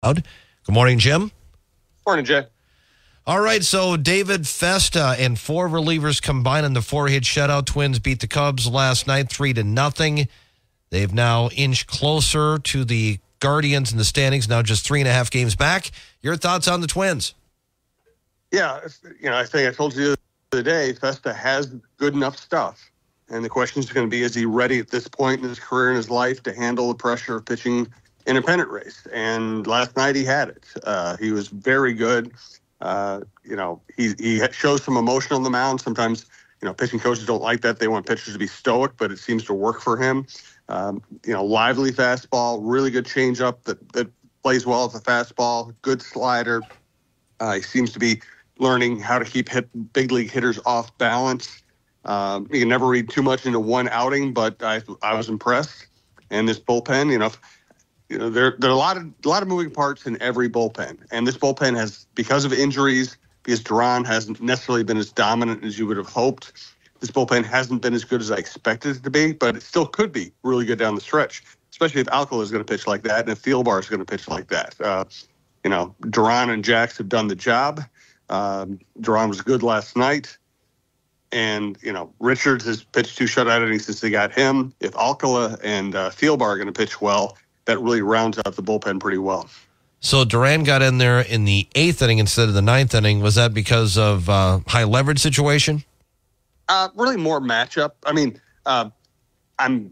Good morning, Jim. Morning, Jay. All right, so David Festa and four relievers combined in the four-hit shutout. Twins beat the Cubs last night 3-0. They've now inched closer to the Guardians in the standings, now just 3.5 games back. Your thoughts on the Twins? Yeah, I think I told you the other day, Festa has good enough stuff. And the question is going to be, is he ready at this point in his career and his life to handle the pressure of pitching in a pennant race? And last night he had it. He was very good. He shows some emotion on the mound. Sometimes, pitching coaches don't like that. They want pitchers to be stoic, but it seems to work for him. Lively fastball, really good changeup that plays well at the fastball, good slider. He seems to be learning how to keep big league hitters off balance. You can never read too much into one outing, but I was impressed. And this bullpen, there are a lot of moving parts in every bullpen. And this bullpen has, because of injuries, because Duran hasn't necessarily been as dominant as you would have hoped, this bullpen hasn't been as good as I expected it to be, but it still could be really good down the stretch, especially if Alcala is going to pitch like that and if Thielbar is going to pitch like that. Duran and Jax have done the job. Duran was good last night. And, Richards has pitched 2 shutout innings since they got him. If Alcala and Thielbar are going to pitch well, that really rounds out the bullpen pretty well. So Duran got in there in the 8th inning instead of the 9th inning. Was that because of high leverage situation? Really more matchup. I mean, I don't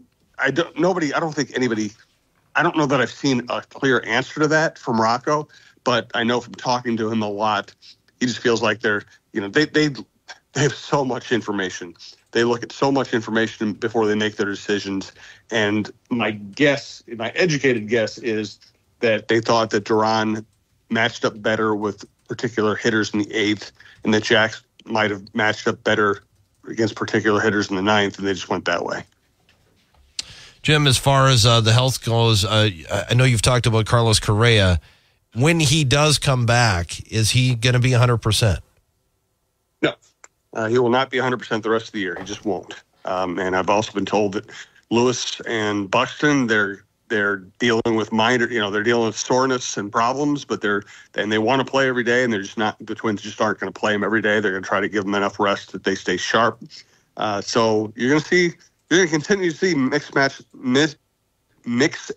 know that I've seen a clear answer to that from Rocco, but I know from talking to him a lot, he just feels like they have so much information. They look at so much information before they make their decisions. And my educated guess is that they thought that Duran matched up better with particular hitters in the 8th and that Jax might have matched up better against particular hitters in the 9th, and they just went that way. Jim, as far as the health goes, I know you've talked about Carlos Correa. When he does come back, is he going to be 100%? No. He will not be 100% the rest of the year. He just won't. And I've also been told that Lewis and Buxton, they're dealing with they're dealing with soreness and problems, but they want to play every day, and the Twins just aren't going to play them every day. They're going to try to give them enough rest that they stay sharp. So you're going to continue to see mix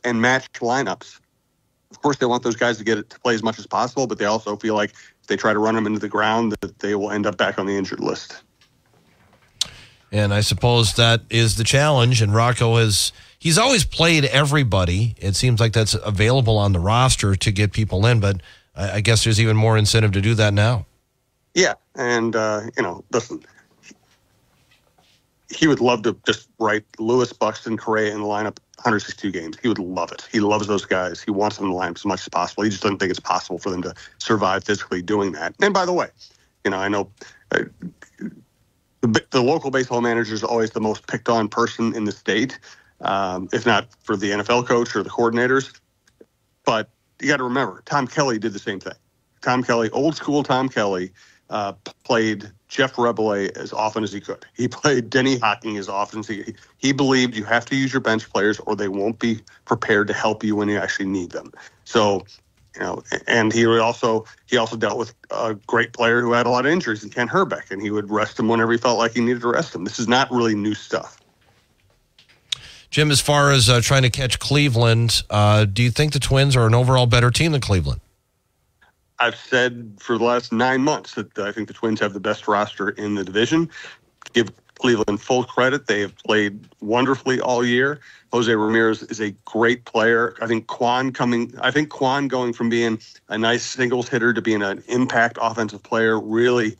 and match lineups. Of course, they want those guys to get it to play as much as possible, but they also feel like if they try to run them into the ground, that they will end up back on the injured list. And I suppose that is the challenge. And Rocco he's always played everybody. It seems like that's available on the roster to get people in, but I guess there's even more incentive to do that now. Yeah. And, listen, he would love to just write Lewis, Buxton, Correa in the lineup 162 games. He would love it. He loves those guys. He wants them in the lineup as much as possible. He just doesn't think it's possible for them to survive physically doing that. And by the way, I know the local baseball manager is always the most picked on person in the state, if not for the NFL coach or the coordinators. But you got to remember, Tom Kelly did the same thing. Tom Kelly, old school Tom Kelly, played Jeff Rebele as often as he could. He played Denny Hocking as often as he believed you have to use your bench players or they won't be prepared to help you when you actually need them. So, and he also dealt with a great player who had a lot of injuries in Ken Herbeck, and he would rest him whenever he felt like he needed to rest him. This is not really new stuff. Jim, as far as trying to catch Cleveland, do you think the Twins are an overall better team than Cleveland? I've said for the last 9 months that I think the Twins have the best roster in the division. Give Cleveland full credit. They have played wonderfully all year. Jose Ramirez is a great player. I think Quan going from being a nice singles hitter to being an impact offensive player really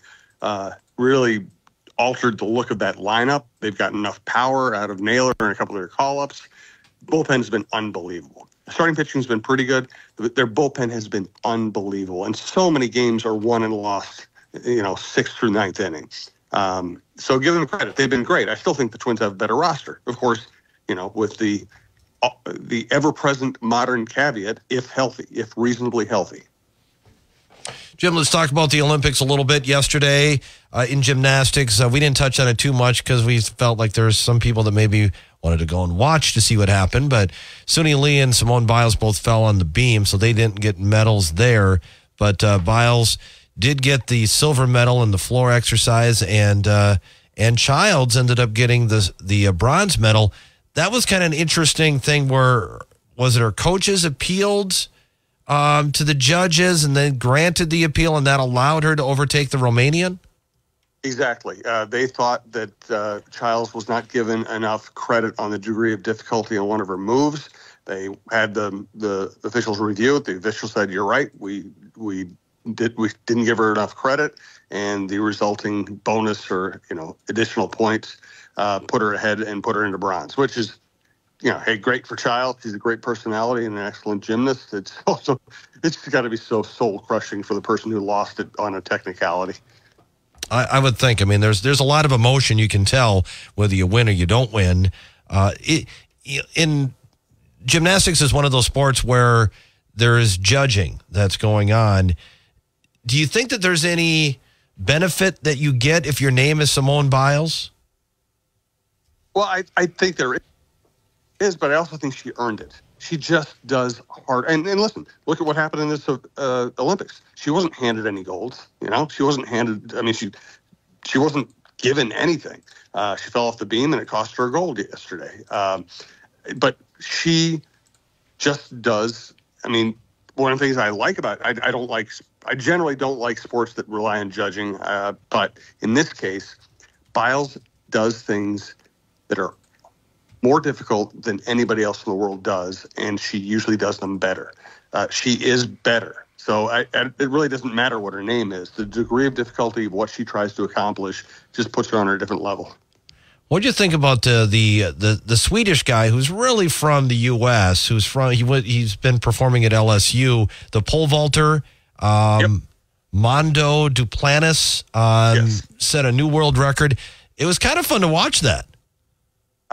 altered the look of that lineup. They've got enough power out of Naylor and a couple of their call-ups. Bullpen has been unbelievable. Starting pitching has been pretty good. Their bullpen has been unbelievable. And so many games are won and lost, 6th through 9th inning. So give them credit. They've been great. I still think the Twins have a better roster. Of course, with the ever-present modern caveat, if reasonably healthy. Jim, let's talk about the Olympics a little bit. Yesterday in gymnastics, we didn't touch on it too much because we felt like there's some people that maybe wanted to go and watch to see what happened, but Suni Lee and Simone Biles both fell on the beam, so they didn't get medals there. But Biles did get the silver medal in the floor exercise, and Childs ended up getting the bronze medal. That was kind of an interesting thing where, was it her coaches appealed to the judges and then granted the appeal, and that allowed her to overtake the Romanian? Exactly. They thought that Childs was not given enough credit on the degree of difficulty on one of her moves. They had the officials review it. The officials said, "You're right. We didn't give her enough credit, and the resulting bonus or additional points put her ahead and put her into bronze," which is, hey, great for Childs. She's a great personality and an excellent gymnast. It's got to be so soul crushing for the person who lost it on a technicality. I would think. I mean, there's a lot of emotion. You can tell whether you win or you don't win. In gymnastics is one of those sports where there is judging that's going on. Do you think that there's any benefit that you get if your name is Simone Biles? Well, I think there is, but I also think she earned it. She just does hard. And listen, look at what happened in this Olympics. She wasn't handed any golds. She wasn't handed. I mean, she wasn't given anything. She fell off the beam, and it cost her a gold yesterday. But she just does. I mean, one of the things I like about it, I generally don't like sports that rely on judging. But in this case, Biles does things that are more difficult than anybody else in the world does, and she usually does them better. She is better. So it really doesn't matter what her name is. The degree of difficulty of what she tries to accomplish just puts her on a different level. What do you think about the Swedish guy who's really from the U.S., he's been performing at LSU, the pole vaulter, Mondo Duplantis, set a new world record. It was kind of fun to watch that.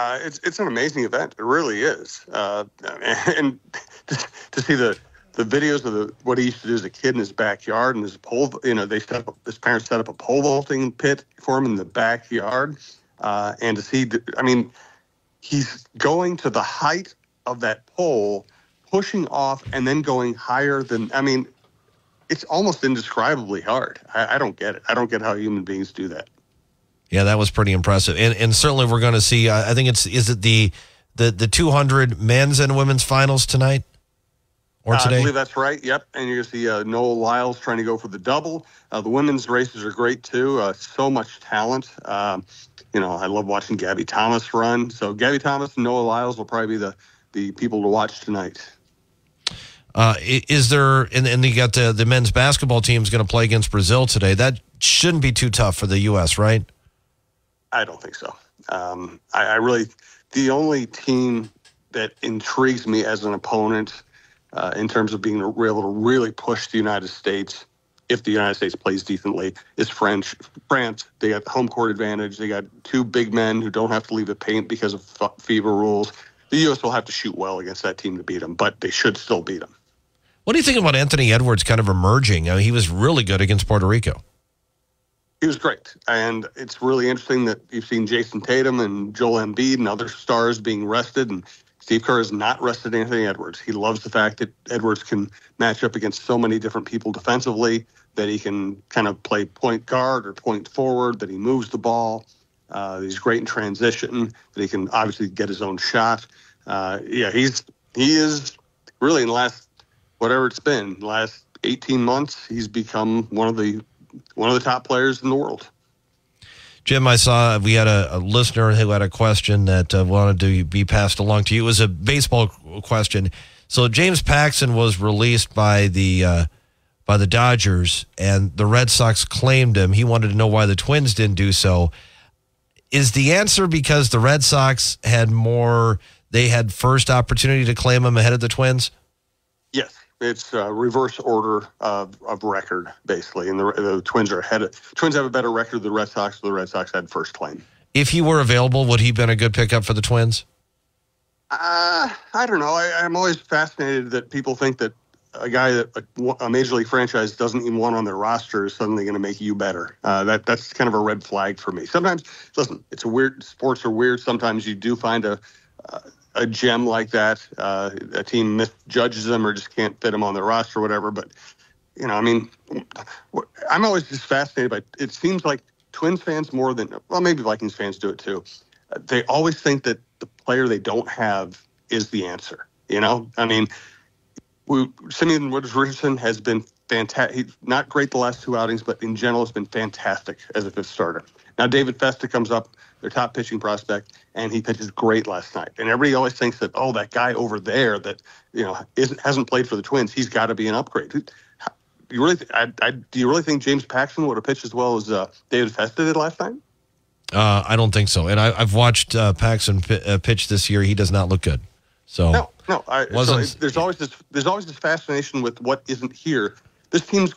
It's an amazing event. It really is. And to see the videos of what he used to do as a kid in his backyard and his pole, his parents set up a pole vaulting pit for him in the backyard. And to see, he's going to the height of that pole, pushing off and then going higher than, it's almost indescribably hard. I don't get it. I don't get how human beings do that. Yeah, that was pretty impressive. And certainly we're going to see, I think is it the 200 men's and women's finals tonight or today? I believe that's right. Yep. And you're going to see Noah Lyles trying to go for the double. The women's races are great too. So much talent. I love watching Gabby Thomas run. So Gabby Thomas and Noah Lyles will probably be the people to watch tonight. Is there, and you got the men's basketball team is going to play against Brazil today. That shouldn't be too tough for the U.S., right? I don't think so. The only team that intrigues me as an opponent in terms of being able to really push the United States, if the United States plays decently, is France. They got home court advantage. They got two big men who don't have to leave the paint because of FIBA rules. The U.S. will have to shoot well against that team to beat them, but they should still beat them. What do you think about Anthony Edwards kind of emerging? He was really good against Puerto Rico. He was great, and it's really interesting that you've seen Jason Tatum and Joel Embiid and other stars being rested, and Steve Kerr has not rested Anthony Edwards. He loves the fact that Edwards can match up against so many different people defensively, that he can kind of play point guard or point forward, that he moves the ball. He's great in transition, that he can obviously get his own shot. He is really, in the last, whatever it's been, last 18 months, he's become one of the top players in the world. Jim, I saw we had a listener who had a question that wanted to be passed along to you. It was a baseball question. So James Paxton was released by the Dodgers, and the Red Sox claimed him. He wanted to know why the Twins didn't do so. Is the answer because the Red Sox had first opportunity to claim him ahead of the Twins? Yes. It's reverse order of record, basically, and the Twins are ahead. Twins have a better record than the Red Sox, so the Red Sox had first claim. If he were available, would he have been a good pickup for the Twins? I don't know. I'm always fascinated that people think that a guy that a major league franchise doesn't even want on their roster is suddenly going to make you better. That's kind of a red flag for me. Sometimes, listen, it's a weird. Sports are weird. Sometimes you do find a a gem like that. A team misjudges them or just can't fit them on their roster or whatever. But, I mean, I'm always just fascinated by it. Seems like Twins fans more than, well, maybe Vikings fans do it too. They always think that the player they don't have is the answer. I mean, Simeon Richardson has been fantastic. He's not great the last 2 outings, but in general has been fantastic as a 5th starter. Now David Festa comes up, their top pitching prospect, and he pitches great last night. And everybody always thinks that, that guy over there that hasn't played for the Twins, he's got to be an upgrade. Do you really think James Paxton would have pitched as well as David Festa did last night? I don't think so. And I've watched Paxton pitch this year. He does not look good. So no. So there's always this fascination with what isn't here. This team's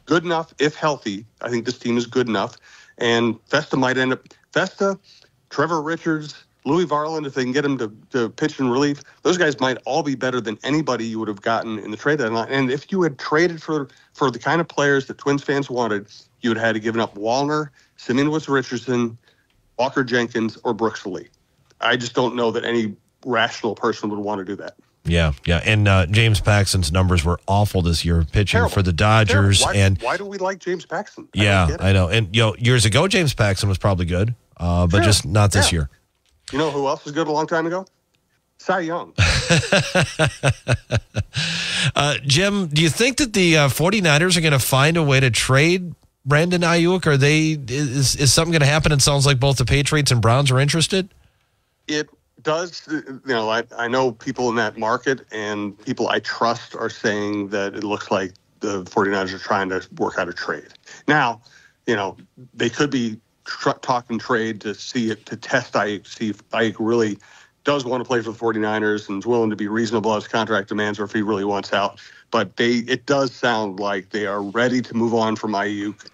good enough if healthy. I think this team is good enough, and Festa might end up. Festa, Trevor Richards, Louis Varland, if they can get him to pitch in relief, those guys might all be better than anybody you would have gotten in the trade deadline. And if you had traded for the kind of players that Twins fans wanted, you would have had to give up Wallner, Simeon Richardson, Walker Jenkins, or Brooks Lee. I just don't know that any rational person would want to do that. Yeah. And James Paxton's numbers were awful this year, pitching for the Dodgers. Why do we like James Paxton? I know. And years ago, James Paxton was probably good, but just not this year. You know who else was good a long time ago? Cy Young. Jim, do you think that the 49ers are going to find a way to trade Brandon Ayuk? Is something going to happen? It sounds like both the Patriots and Browns are interested. It does. I know people in that market and people I trust are saying that it looks like the 49ers are trying to work out a trade. Now, they could be talking trade to test Ayuk, see if Ayuk really does want to play for the 49ers and is willing to be reasonable as contract demands or if he really wants out. But it does sound like they are ready to move on from Ayuk,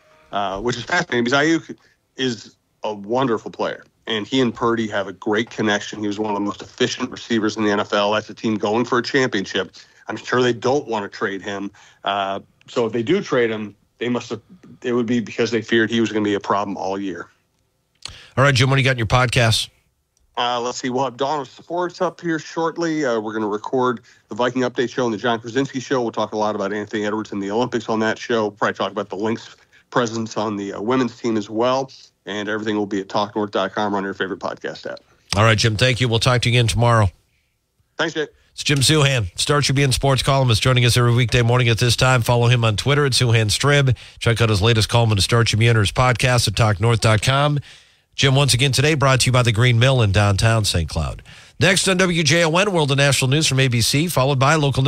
which is fascinating because Ayuk is a wonderful player. And he and Purdy have a great connection. He was one of the most efficient receivers in the NFL. That's a team going for a championship. I'm sure they don't want to trade him. So if they do trade him, it would be because they feared he was going to be a problem all year. All right, Jim, what do you got in your podcast? Let's see. We'll have Dawn of Sports up here shortly. We're going to record the Viking Update Show and the John Krasinski Show. We'll talk a lot about Anthony Edwards and the Olympics on that show. Probably talk about the Lynx presence on the women's team as well. And everything will be at talknorth.com on your favorite podcast app. All right, Jim, thank you. We'll talk to you again tomorrow. Thanks, Jay. It's Jim Souhan, Star Tribune sports columnist, joining us every weekday morning at this time. Follow him on Twitter at SouhanStrib. Check out his latest column on the Star Tribune or his podcast at talknorth.com. Jim, once again today, brought to you by the Green Mill in downtown St. Cloud. Next on WJON, World and National News from ABC, followed by local news.